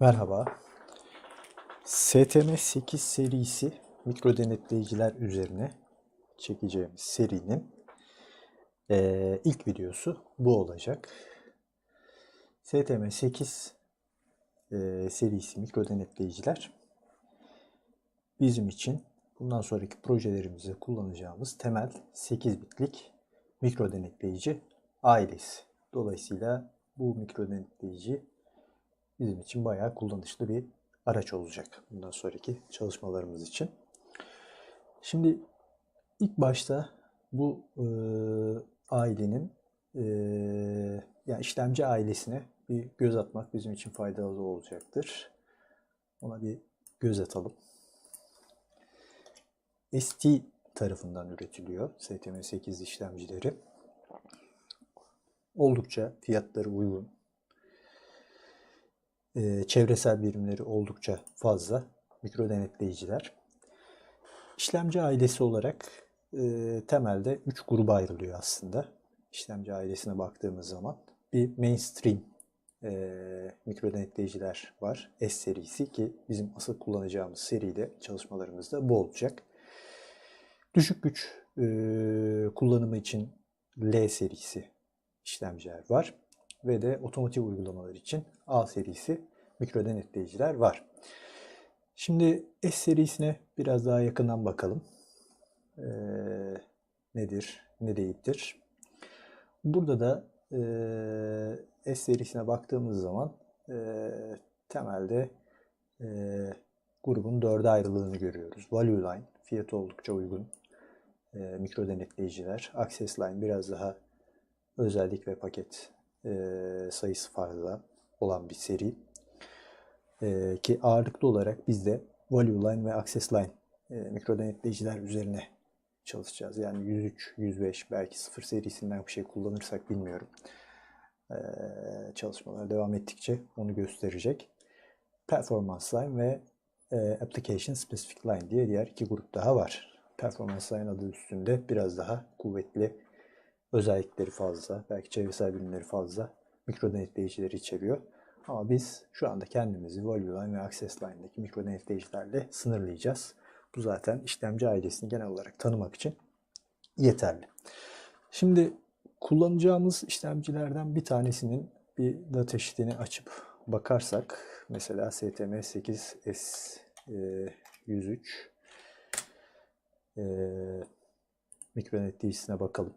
Merhaba. STM8 serisi mikro denetleyiciler üzerine çekeceğimiz serinin ilk videosu bu olacak. STM8 serisi mikro denetleyiciler bizim için bundan sonraki projelerimizde kullanacağımız temel 8 bitlik mikro denetleyici ailesi. Dolayısıyla bu mikro denetleyici bizim için bayağı kullanışlı bir araç olacak bundan sonraki çalışmalarımız için. Şimdi ilk başta bu ailenin yani işlemci ailesine bir göz atmak bizim için faydalı olacaktır. Ona bir göz atalım. ST tarafından üretiliyor STM8 işlemcileri. Oldukça fiyatları uygun. Çevresel birimleri oldukça fazla mikro denetleyiciler. İşlemci ailesi olarak temelde 3 gruba ayrılıyor aslında. İşlemci ailesine baktığımız zaman bir mainstream mikro denetleyiciler var. S serisi ki bizim asıl kullanacağımız seride çalışmalarımızda bu olacak. Düşük güç kullanımı için L serisi işlemciler var. Ve de otomotiv uygulamalar için A serisi mikro denetleyiciler var. Şimdi S serisine biraz daha yakından bakalım. Nedir, ne değildir? Burada da S serisine baktığımız zaman temelde grubun 4'e ayrıldığını görüyoruz. Value Line, fiyatı oldukça uygun mikro denetleyiciler. Access Line biraz daha özellik ve paket sayısı fazla olan bir seri. Ki ağırlıklı olarak biz de Value Line ve Access Line mikro denetleyiciler üzerine çalışacağız. Yani 103, 105 belki 0 serisinden bir şey kullanırsak bilmiyorum. Çalışmalar devam ettikçe onu gösterecek. Performance Line ve Application Specific Line diye diğer iki grup daha var. Performance Line adı üstünde biraz daha kuvvetli, özellikleri fazla, belki çevresel birimleri fazla mikro denetleyicileri içeriyor. Ama biz şu anda kendimizi Value Line ve Access Line'deki mikro denetleyicilerle sınırlayacağız. Bu zaten işlemci ailesini genel olarak tanımak için yeterli. Şimdi kullanacağımız işlemcilerden bir tanesinin bir datasheet'ini açıp bakarsak, mesela STM8S103 mikro denetleyicisine bakalım.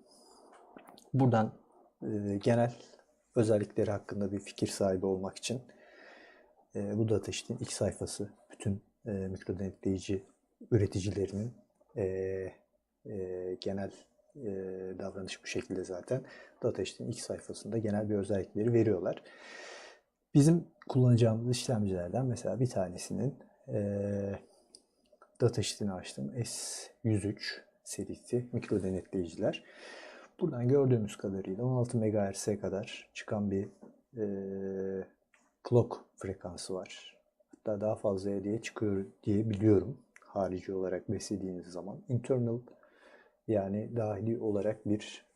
Buradan genel özellikleri hakkında bir fikir sahibi olmak için bu datasheet'in ilk sayfası bütün mikro denetleyici üreticilerinin genel davranış bu şekilde zaten. Datasheet'in ilk sayfasında genel bir özellikleri veriyorlar. Bizim kullanacağımız işlemcilerden mesela bir tanesinin datasheet'ini açtım. S103 serisi mikro denetleyiciler. Buradan gördüğümüz kadarıyla 16 MHz'e kadar çıkan bir clock frekansı var. Hatta daha fazlaya diye çıkıyor diye biliyorum. Harici olarak beslediğiniz zaman. Internal yani dahili olarak bir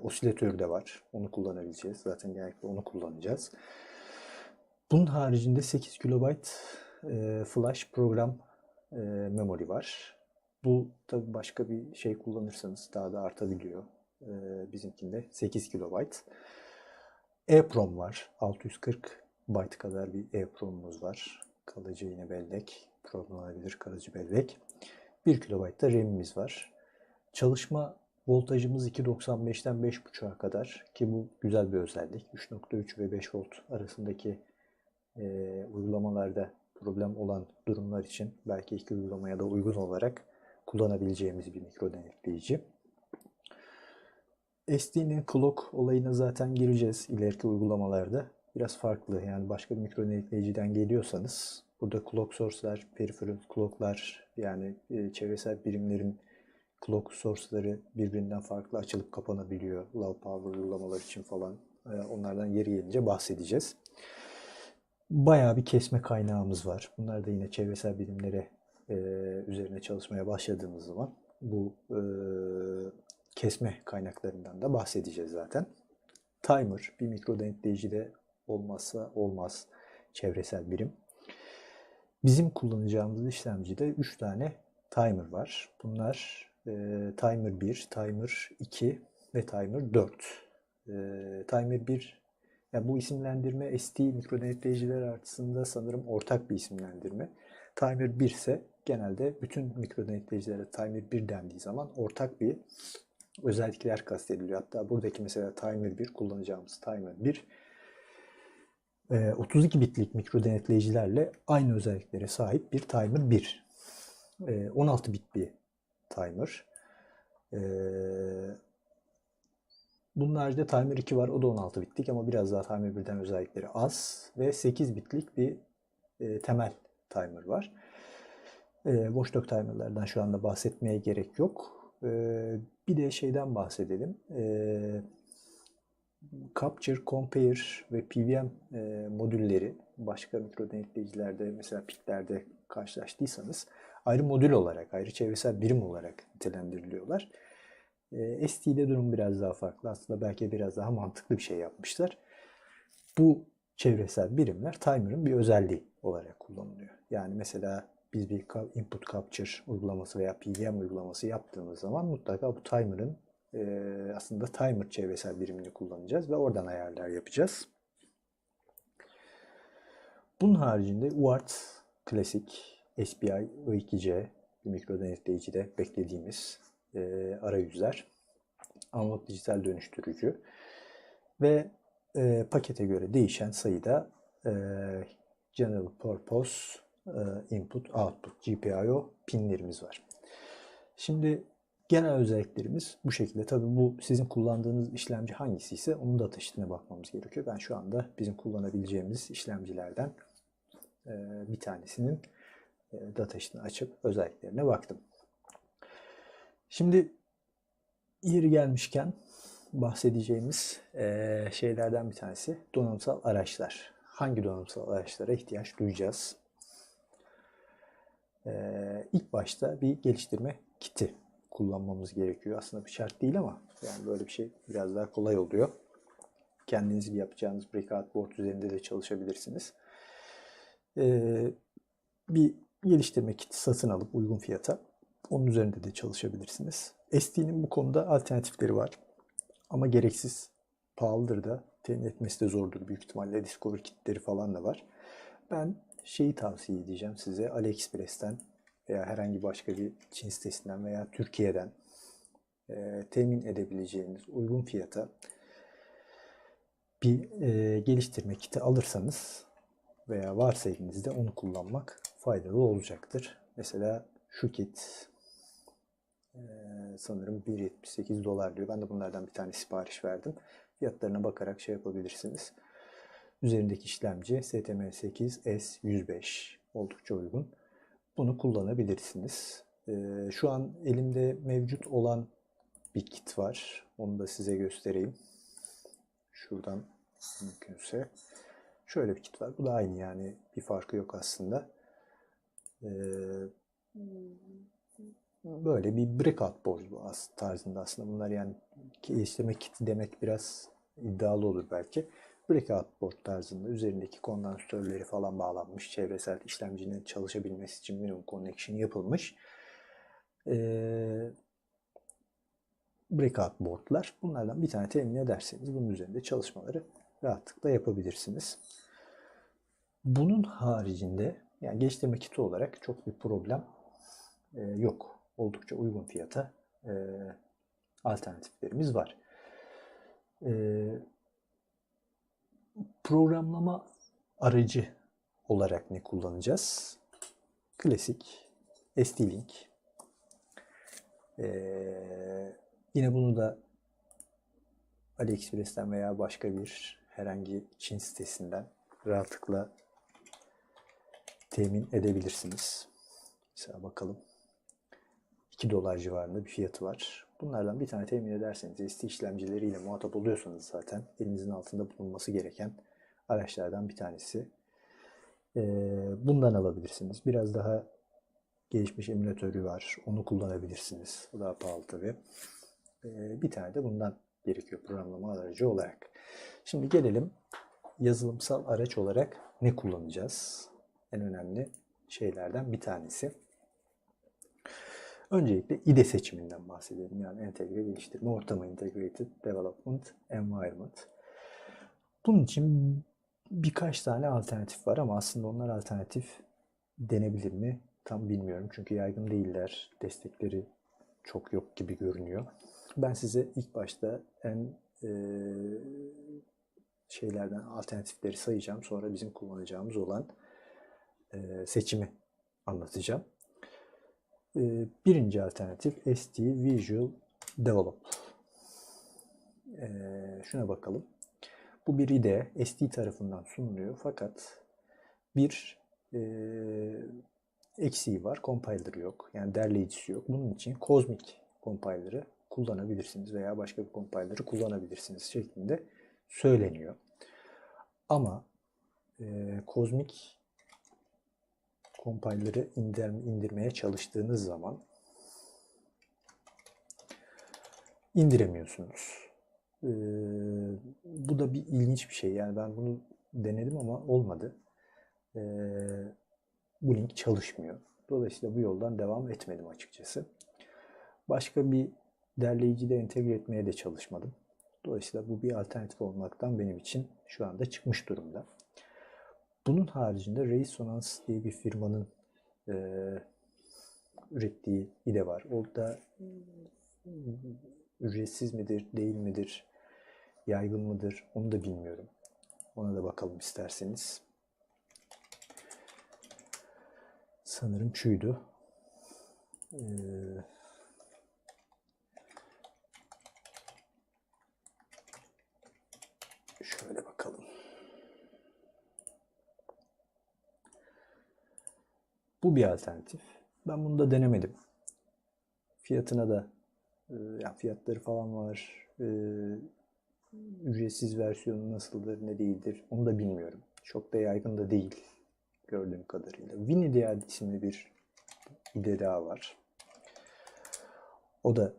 osilatör de var. Onu kullanabileceğiz. Zaten genellikle onu kullanacağız. Bunun haricinde 8 KB flash program memory var. Bu tabi başka bir şey kullanırsanız daha da artabiliyor. Bizimkinde 8 KB. EEPROM var. 640 byte kadar bir EEPROM'umuz var. Kalıcı yine bellek. Programlanabilir kalıcı bellek. 1 KB da RAM'imiz var. Çalışma voltajımız 2.95'ten 5.5'a kadar ki bu güzel bir özellik. 3.3 ve 5 volt arasındaki uygulamalarda problem olan durumlar için belki iki uygulamaya da uygun olarak kullanabileceğimiz bir mikro denetleyici. SD'nin clock olayına zaten gireceğiz ileriki uygulamalarda. Biraz farklı, yani başka bir mikro denetleyiciden geliyorsanız burada clock source'lar, peripheral clock'lar, yani çevresel birimlerin clock source'ları birbirinden farklı açılıp kapanabiliyor. Low power uygulamalar için falan. Onlardan yeri gelince bahsedeceğiz. Bayağı bir kesme kaynağımız var. Bunlar da yine çevresel birimlere üzerine çalışmaya başladığımız zaman bu kesme kaynaklarından da bahsedeceğiz zaten. Timer bir mikro denetleyicide olmazsa olmaz çevresel birim. Bizim kullanacağımız işlemcide 3 tane timer var. Bunlar timer 1, timer 2 ve timer 4. Timer 1, yani bu isimlendirme ST mikrodenetleyiciler arasında sanırım ortak bir isimlendirme. Timer 1 ise genelde bütün mikrodenetleyicilere timer 1 dendiği zaman ortak bir özellikler kastediliyor. Hatta buradaki mesela timer 1, kullanacağımız timer 1 32 bitlik mikrodenetleyicilerle aynı özelliklere sahip bir timer 1. 16 bit bir timer. Bunun haricinde timer 2 var. O da 16 bitlik ama biraz daha timer 1'den özellikleri az. Ve 8 bitlik bir temel timer var. Watchdog timerlardan şu anda bahsetmeye gerek yok. Bir de şeyden bahsedelim. Capture, Compare ve PWM modülleri başka mikrodenetleyicilerde, mesela PIC'lerde karşılaştıysanız ayrı modül olarak, ayrı çevresel birim olarak nitelendiriliyorlar. ST'de durum biraz daha farklı. Aslında belki biraz daha mantıklı bir şey yapmışlar. Bu çevresel birimler timer'ın bir özelliği olarak kullanılıyor. Yani mesela biz bir input capture uygulaması veya PWM uygulaması yaptığımız zaman mutlaka bu timer'ın aslında timer çevresel birimini kullanacağız ve oradan ayarlar yapacağız. Bunun haricinde UART klasik SPI I2C bir mikrodenetleyicide beklediğimiz arayüzler, analog dijital dönüştürücü ve pakete göre değişen sayıda General Purpose Input Output GPIO pinlerimiz var. Şimdi genel özelliklerimiz bu şekilde. Tabii bu sizin kullandığınız işlemci hangisi ise onun data sheet'ine bakmamız gerekiyor. Ben şu anda bizim kullanabileceğimiz işlemcilerden bir tanesinin data sheet'ini açıp özelliklerine baktım. Şimdi yeri gelmişken bahsedeceğimiz şeylerden bir tanesi donanımsal araçlar. Hangi donanımsal araçlara ihtiyaç duyacağız? İlk başta bir geliştirme kiti kullanmamız gerekiyor. Aslında bir şart değil ama yani böyle bir şey biraz daha kolay oluyor. Kendiniz bir yapacağınız breakout board üzerinde de çalışabilirsiniz. Bir geliştirme kiti satın alıp uygun fiyata onun üzerinde de çalışabilirsiniz. ST'nin bu konuda alternatifleri var. Ama gereksiz pahalıdır da, temin etmesi de zordur. Büyük ihtimalle Discover kitleri falan da var. Ben şeyi tavsiye edeceğim size. AliExpress'ten veya herhangi başka bir Çin sitesinden veya Türkiye'den temin edebileceğiniz uygun fiyata bir geliştirme kiti alırsanız veya varsa elinizde onu kullanmak faydalı olacaktır. Mesela şu kit sanırım 1.78 dolar diyor. Ben de bunlardan bir tane sipariş verdim. Fiyatlarına bakarak şey yapabilirsiniz. Üzerindeki işlemci STM8S105 oldukça uygun. Bunu kullanabilirsiniz. Şu an elimde mevcut olan bir kit var. Onu da size göstereyim. Şuradan mümkünse. Şöyle bir kit var. Bu da aynı, yani bir farkı yok aslında. Böyle bir breakout board tarzında aslında. Bunlar yani geliştirme kiti demek biraz iddialı olur belki. Breakout board tarzında üzerindeki kondansatörleri falan bağlanmış. Çevresel işlemcinin çalışabilmesi için minimum connection yapılmış. Breakout boardlar. Bunlardan bir tane temin ederseniz bunun üzerinde çalışmaları rahatlıkla yapabilirsiniz. Bunun haricinde yani geliştirme kiti olarak çok bir problem yok. Oldukça uygun fiyata alternatiflerimiz var. Programlama aracı olarak ne kullanacağız? Klasik ST-Link. Yine bunu da AliExpress'ten veya başka bir herhangi Çin sitesinden rahatlıkla temin edebilirsiniz. Mesela bakalım. 2 dolar civarında bir fiyatı var. Bunlardan bir tane temin ederseniz, ST işlemcileriyle muhatap oluyorsanız zaten elinizin altında bulunması gereken araçlardan bir tanesi. Bundan alabilirsiniz. Biraz daha gelişmiş emülatörü var. Onu kullanabilirsiniz. O daha pahalı tabii. Bir tane de bundan gerekiyor programlama aracı olarak. Şimdi gelelim yazılımsal araç olarak ne kullanacağız? En önemli şeylerden bir tanesi. Öncelikle IDE seçiminden bahsedelim. Yani entegre geliştirme ortamı, Integrated Development Environment. Bunun için birkaç tane alternatif var ama aslında onlar alternatif denebilir mi? Tam bilmiyorum. Çünkü yaygın değiller. Destekleri çok yok gibi görünüyor. Ben size ilk başta en şeylerden alternatifleri sayacağım. Sonra bizim kullanacağımız olan seçimi anlatacağım. Birinci alternatif ST Visual Develop. Şuna bakalım. Bu bir IDE ST tarafından sunuluyor fakat bir eksiği var. Compiler'ı yok. Yani derleyicisi yok. Bunun için Cosmic Compiler'ı kullanabilirsiniz veya başka bir compiler'ı kullanabilirsiniz şeklinde söyleniyor. Ama Cosmic Compiler'ı indirmeye çalıştığınız zaman indiremiyorsunuz. Bu da bir ilginç bir şey. Yani ben bunu denedim ama olmadı. Bu link çalışmıyor. Dolayısıyla bu yoldan devam etmedim açıkçası. Başka bir derleyicide entegre etmeye de çalışmadım. Dolayısıyla bu bir alternatif olmaktan benim için şu anda çıkmış durumda. Bunun haricinde Resonance diye bir firmanın ürettiği IDE var. O da ücretsiz midir, değil midir, yaygın mıdır onu da bilmiyorum. Ona da bakalım isterseniz. Sanırım şuydu. Şöyle bakalım. Bu bir alternatif. Ben bunu da denemedim. Fiyatına da yani fiyatları falan var. Ücretsiz versiyonu nasıldır, ne değildir onu da bilmiyorum. Çok da yaygın da değil gördüğüm kadarıyla. WinIdeal isimli bir IDE daha var. O da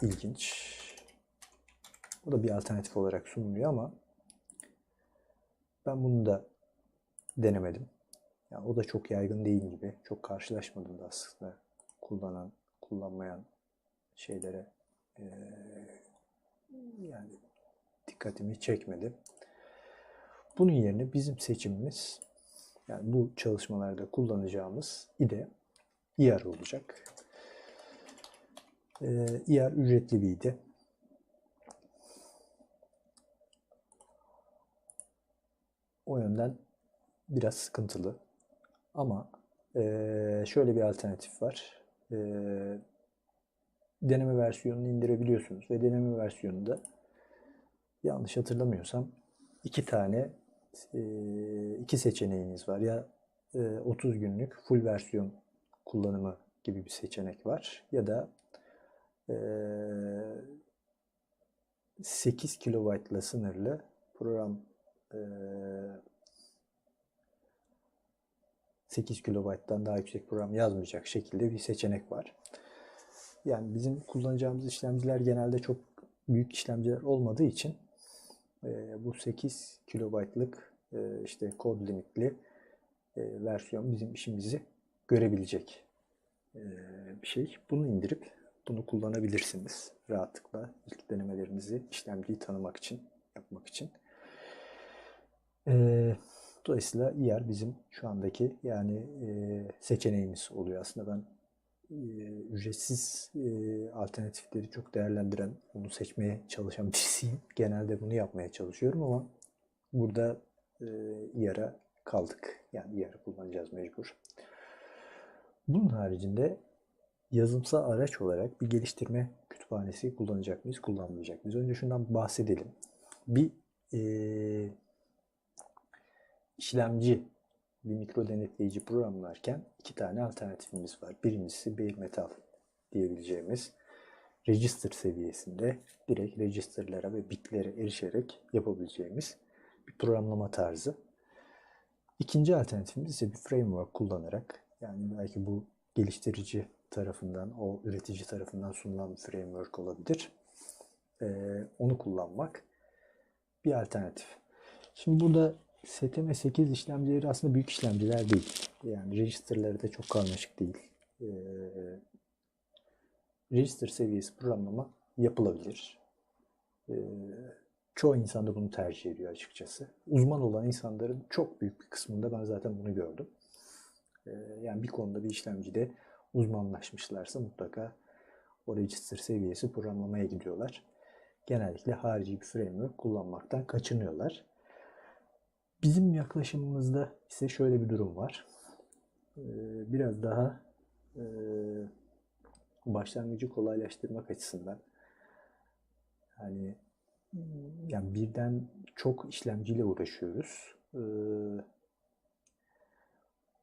ilginç. O da bir alternatif olarak sunuluyor ama ben bunu da denemedim. Yani o da çok yaygın değil gibi. Çok karşılaşmadım da aslında kullanmayan şeylere yani dikkatimi çekmedi. Bunun yerine bizim seçimimiz yani bu çalışmalarda kullanacağımız IDE IAR olacak. IAR ücretli bir IDE. O yönden biraz sıkıntılı. Ama şöyle bir alternatif var. Deneme versiyonunu indirebiliyorsunuz ve deneme versiyonunda yanlış hatırlamıyorsam iki seçeneğiniz var. Ya 30 günlük full versiyon kullanımı gibi bir seçenek var ya da 8 kilobaytla sınırlı program 8 kilobayttan daha yüksek program yazmayacak şekilde bir seçenek var. Yani bizim kullanacağımız işlemciler genelde çok büyük işlemciler olmadığı için bu 8 kilobaytlık işte kod limitli versiyon bizim işimizi görebilecek bir şey. Bunu indirip bunu kullanabilirsiniz rahatlıkla ilk denemelerinizi işlemciyi tanımak için, yapmak için. Dolayısıyla IAR bizim şu andaki yani seçeneğimiz oluyor. Aslında ben ücretsiz alternatifleri çok değerlendiren, onu seçmeye çalışan birisiyim. Genelde bunu yapmaya çalışıyorum ama burada IAR'a kaldık. Yani IAR'ı kullanacağız mecbur. Bunun haricinde yazılımsal araç olarak bir geliştirme kütüphanesi kullanacak mıyız, kullanmayacak mıyız? Önce şundan bahsedelim. Bir işlemci, bir mikro denetleyici programlarken iki tane alternatifimiz var. Birincisi bare metal diyebileceğimiz register seviyesinde direkt register'lara ve bitlere erişerek yapabileceğimiz bir programlama tarzı. İkinci alternatifimiz ise bir framework kullanarak yani belki bu geliştirici tarafından, o üretici tarafından sunulan bir framework olabilir. Onu kullanmak. bir alternatif. Şimdi burada STM8 işlemcileri aslında büyük işlemciler değil. Yani register'ları da çok karmaşık değil. Ee, Register seviyesi programlama yapılabilir. Ee, Çoğu insan da bunu tercih ediyor açıkçası. Uzman olan insanların çok büyük bir kısmında ben zaten bunu gördüm. Yani bir konuda bir işlemcide uzmanlaşmışlarsa mutlaka o register seviyesi programlamaya gidiyorlar. Genellikle harici bir framework kullanmaktan kaçınıyorlar. Bizim yaklaşımımızda ise şöyle bir durum var. Biraz daha başlangıcı kolaylaştırmak açısından yani birden çok işlemciyle uğraşıyoruz.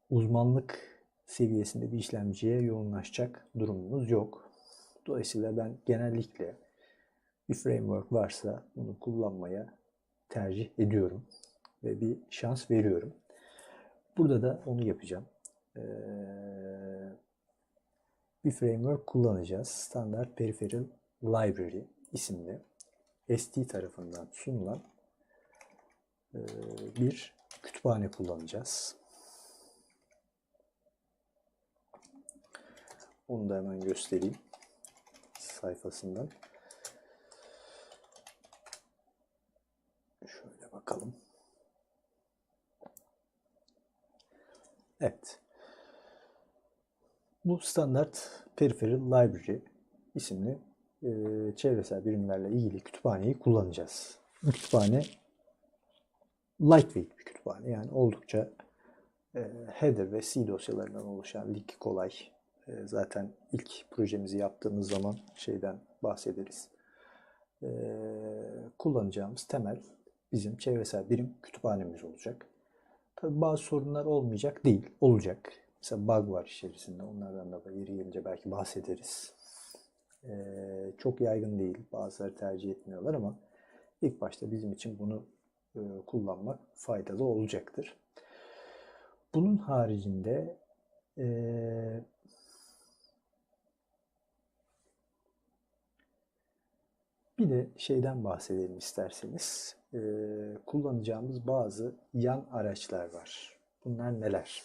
Uzmanlık seviyesinde bir işlemciye yoğunlaşacak durumumuz yok. Dolayısıyla ben genellikle bir framework varsa bunu kullanmaya tercih ediyorum ve bir şans veriyorum. Burada da onu yapacağım. Bir framework kullanacağız. Standard Peripheral Library isimli ST tarafından sunulan bir kütüphane kullanacağız. Onu da hemen göstereyim sayfasından. Şöyle bakalım. Evet. Bu standart Peripheral Library isimli çevresel birimlerle ilgili kütüphaneyi kullanacağız. Bu kütüphane lightweight bir kütüphane. Yani oldukça header ve C dosyalarından oluşan lig kolay. Zaten ilk projemizi yaptığımız zaman şeyden bahsederiz. Kullanacağımız temel bizim çevresel birim kütüphanemiz olacak. Tabii bazı sorunlar olmayacak değil, olacak. Mesela bug var içerisinde, onlardan da yeri gelince belki bahsederiz. Çok yaygın değil, bazıları tercih etmiyorlar ama ilk başta bizim için bunu kullanmak faydalı olacaktır. Bunun haricinde bir de şeyden bahsedelim isterseniz. Kullanacağımız bazı yan araçlar var. Bunlar neler?